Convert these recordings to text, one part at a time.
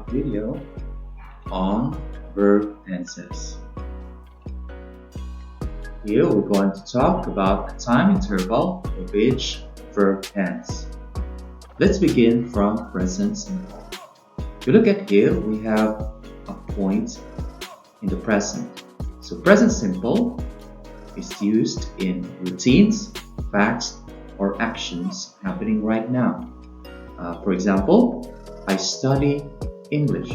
video on verb tenses. Here we're going to talk about the time interval of each verb tense. Let's begin from present simple. If you look at here, we have a point in the present. So present simple is used in routines, facts, or actions happening right now. For example, I study English.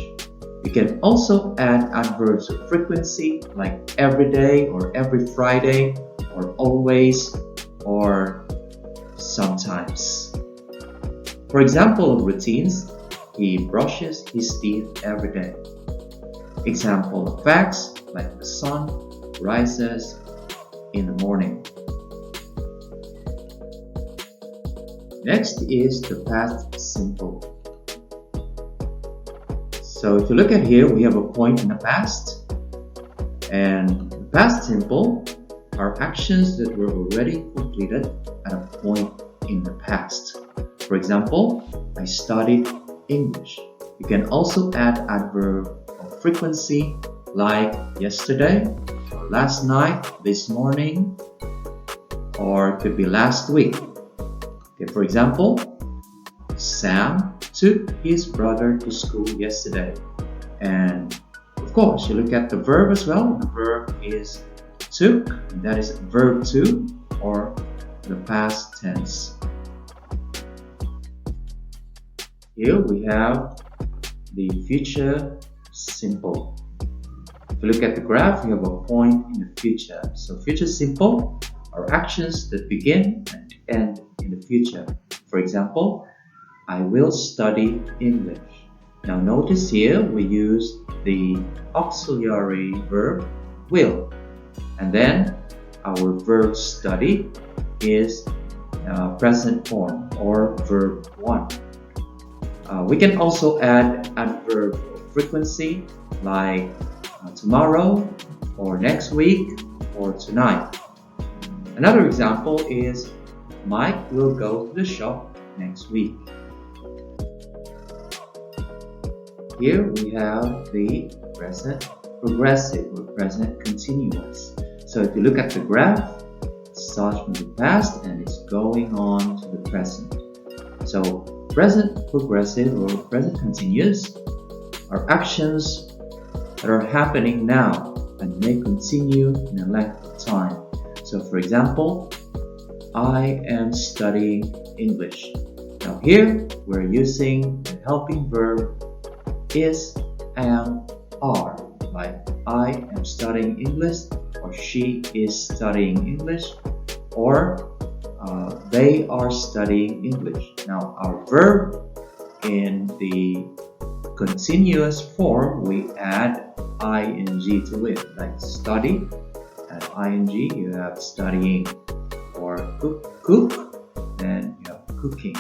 You can also add adverbs of frequency like every day or every Friday or always or sometimes. For example of routines, he brushes his teeth every day. Example of facts like the sun rises in the morning. Next is the past simple. So if you look at here, we have a point in the past, and the past simple are actions that were already completed at a point in the past. For example, I studied English. You can also add adverb of frequency like yesterday, or last night, this morning, or it could be last week. Okay, for example, Sam took his brother to school yesterday. And of course, you look at the verb as well. The verb is took, and that is verb to or the past tense. Here we have the future simple. If you look at the graph, you have a point in the future. So future simple are actions that begin and end in the future. For example, I will study English. Now notice here we use the auxiliary verb will, and then our verb study is present form or verb 1. We can also add adverb of frequency like tomorrow or next week or tonight. Another example is Mike will go to the shop next week. Here we have the present progressive or present continuous. So if you look at the graph, it starts from the past and it's going on to the present. So present progressive or present continuous are actions that are happening now and may continue in a length of time. So for example, I am studying English. Now here we're using the helping verb is, am, are. Like I am studying English, or she is studying English, or they are studying English. Now our verb in the continuous form, we add ing to it, like study. At ing you have studying, or cook, then you have cooking.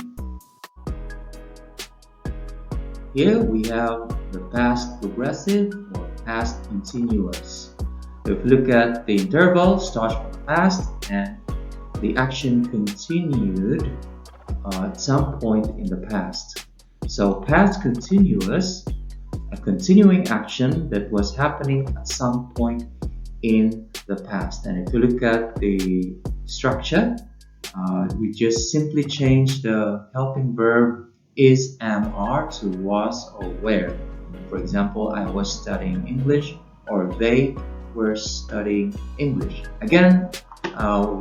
Here we have the past progressive or past continuous. So if you look at the interval, starts from the past and the action continued at some point in the past. So past continuous, a continuing action that was happening at some point in the past. And if you look at the structure, we just simply change the helping verb is, am, are to was or were. For example, I was studying English, or they were studying English. Again,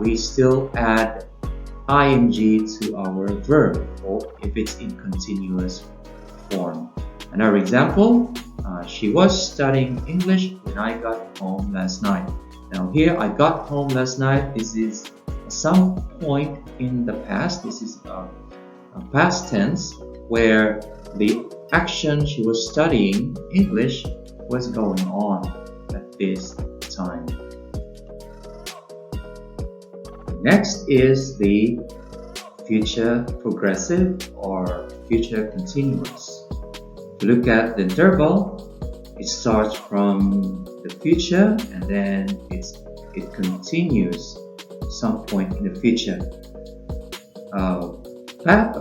we still add ing to our verb or if it's in continuous form. Another example, she was studying English when I got home last night. Now here, I got home last night. This is some point in the past. This is a past tense where the action she was studying English was going on at this time. Next is the future progressive or future continuous. If you look at the interval, it starts from the future and then it continues some point in the future.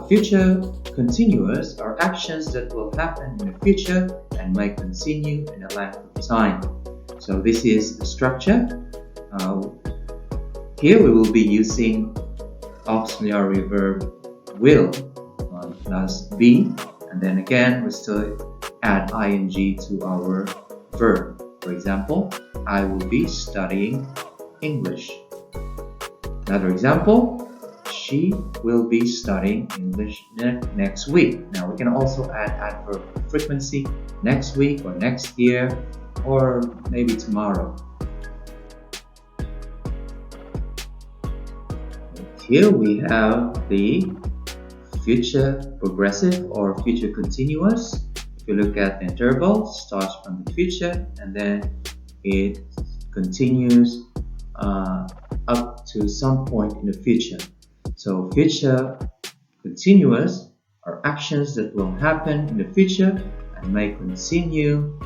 Future continuous are actions that will happen in the future and might continue in a length of time. So this is the structure. Uh, Here we will be using auxiliary verb will plus be, and then again we still add ing to our verb. For example, I will be studying English. Another example, she will be studying English next week. Now we can also add adverb frequency, next week or next year or maybe tomorrow. Here we have the future progressive or future continuous. If you look at the interval, it starts from the future and then it continues up to some point in the future. So future continuous are actions that will happen in the future and may continue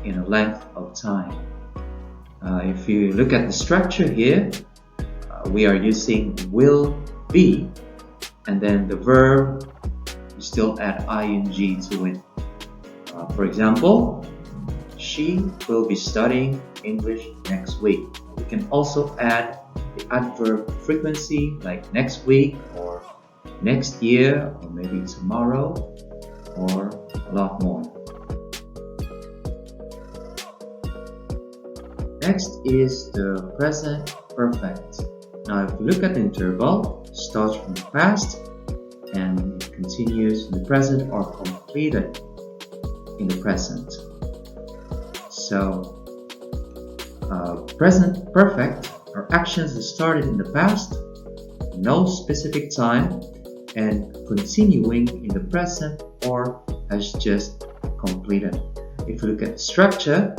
in a length of time. If you look at the structure here, we are using will be, and then the verb, we still add ing to it. For example, she will be studying English next week. We can also add the adverb frequency like next week or next year or maybe tomorrow or a lot more. Next is the present perfect. Now if you look at the interval, it starts from the past and it continues in the present or completed in the present. So present perfect are actions that started in the past, no specific time, and continuing in the present or has just completed. If you look at the structure,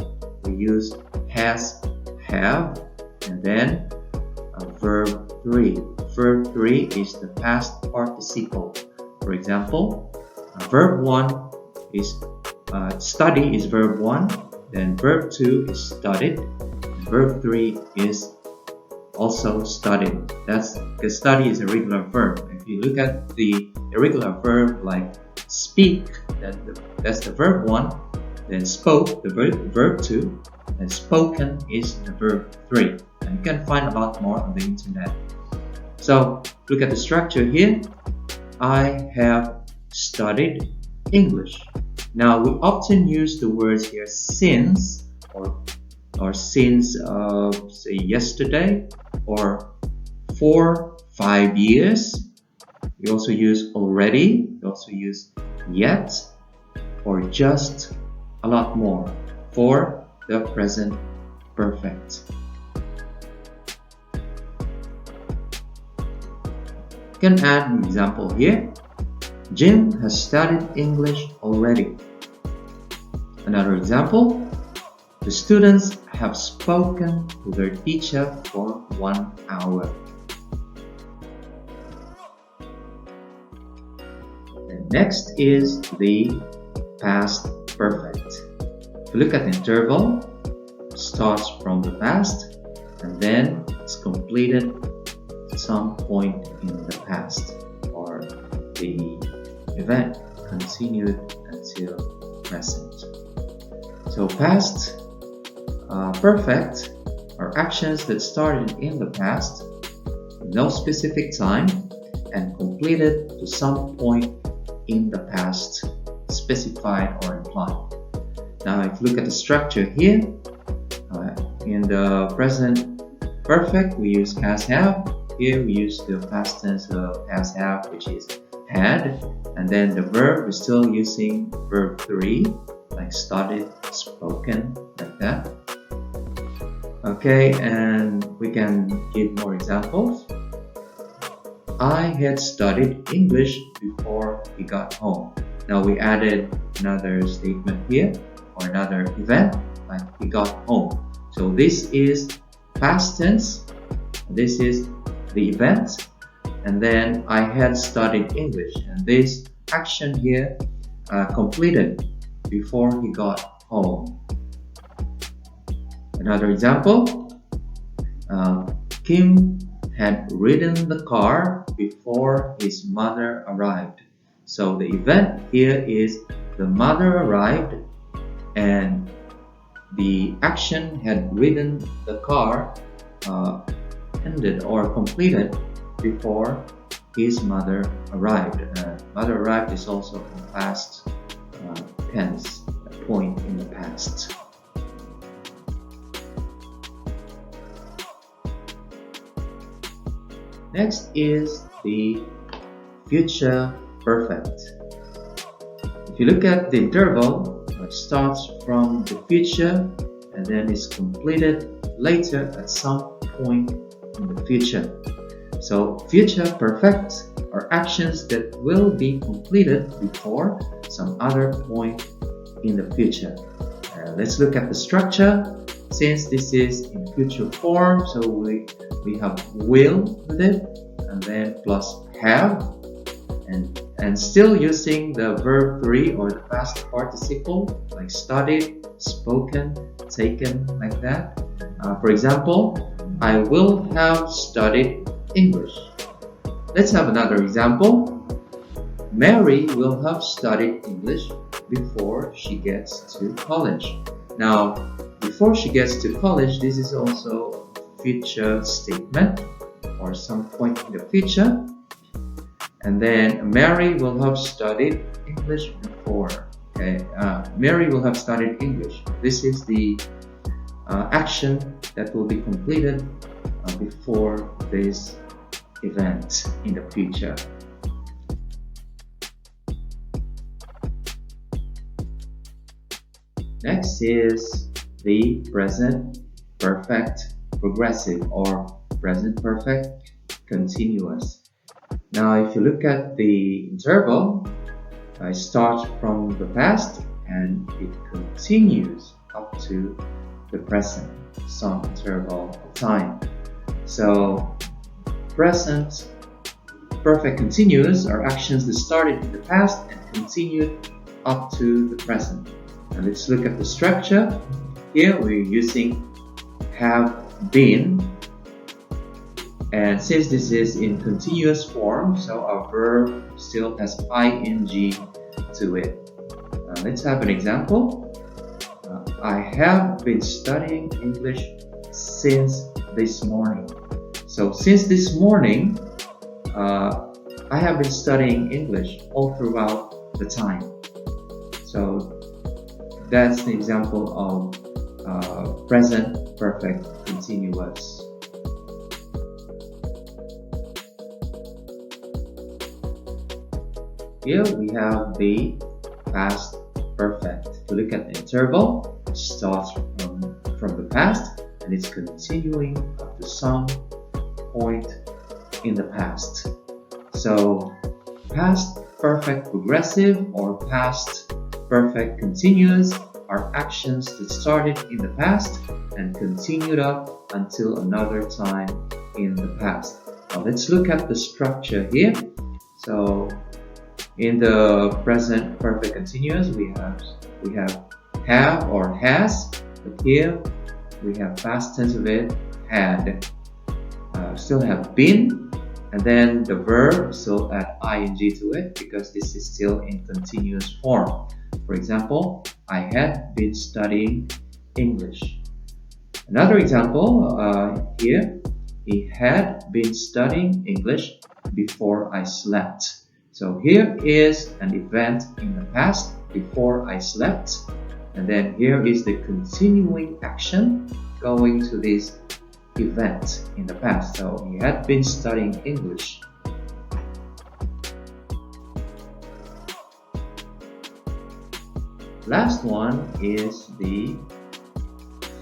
we use has, have, and then verb 3. Verb 3 is the past participle. For example, verb 1 is study is verb 1, then verb 2 is studied, and verb 3 is also studied. That's because study is a regular verb. If you look at the irregular verb like speak, that's the verb 1, then spoke, the verb 2, and spoken is the verb 3. And you can find a lot more on the internet. So look at the structure here. I have studied English. Now we often use the words here since or since say yesterday or for 5 years. We also use already. We also use yet or just a lot more for the present perfect. You can add an example here. Jim has studied English already. Another example, the students have spoken to their teacher for 1 hour. And next is the past perfect. If you look at the interval, it starts from the past and then it's completed at some point in the past, or the event continued until present. So past perfect are actions that started in the past, no specific time, and completed to some point in the past, specified or implied. Now if you look at the structure here, in the present perfect we use has have. Here we use the past tense of has have, which is had, and then the verb we're still using verb 3 like studied, spoken, like that. Okay, and we can give more examples. I had studied English before we got home. Now we added another statement here or another event like we got home. So this is past tense, this is the event, and then I had studied English, and this action here completed before he got home. Another example, Kim had ridden the car before his mother arrived. So the event here is the mother arrived and the action had ridden the car ended or completed before his mother arrived. Mother arrived is also in past tense, a point in the past. Next is the future perfect. If you look at the interval, it starts from the future and then is completed later at some point in the future. So future perfect are actions that will be completed before some other point in the future. Let's look at the structure. Since this is in future form, so we have will with it and then plus have and still using the verb 3 or the past participle like studied, spoken, taken, like that. For example, I will have studied English. Let's have another example. Mary will have studied English before she gets to college. Now, before she gets to college, this is also a future statement or some point in the future. And then Mary will have studied English before. Okay, Mary will have studied English. This is the action that will be completed before this event in the future. Next is the present perfect progressive or present perfect continuous. Now, if you look at the interval, it starts from the past and it continues up to the present, some interval of time. So, present perfect continuous are actions that started in the past and continued up to the present. Now, let's look at the structure. Here we're using have been. And since this is in continuous form, so our verb still has ing to it. Let's have an example. I have been studying English since this morning. So since this morning, I have been studying English all throughout the time. So that's the example of present perfect continuous. Here we have the past perfect. If you look at the interval, it starts from the past and it's continuing up to some point in the past. So past perfect progressive or past perfect continuous are actions that started in the past and continued up until another time in the past. Now let's look at the structure here. So in the present perfect continuous, we have or has, but here we have past tense of it, had. Still have been, and then the verb still add ing to it because this is still in continuous form. For example, I had been studying English. Another example here, he had been studying English before I slept. So here is an event in the past, before I slept, and then here is the continuing action going to this event in the past. So he had been studying English. Last one is the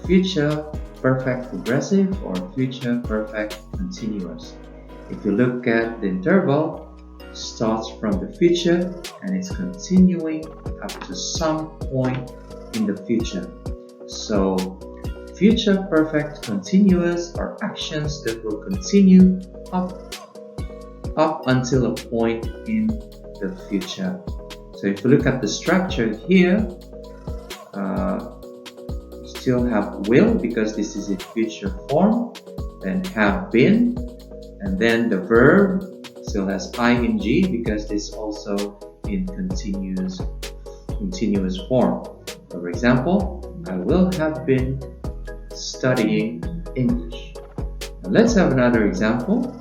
future perfect progressive or future perfect continuous. If you look at the interval, starts from the future and it's continuing up to some point in the future. So future perfect continuous are actions that will continue up until a point in the future. So if you look at the structure here, you still have will because this is in future form, then have been, And then the verb still has ing because this is also in continuous form. For example, I will have been studying English. Now let's have another example.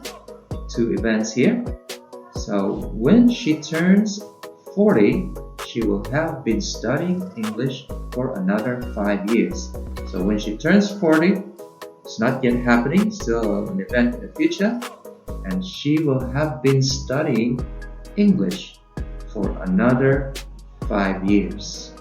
Two events here. So when she turns 40, she will have been studying English for another 5 years. So when she turns 40, it's not yet happening, still an event in the future, and she will have been studying English for another 5 years.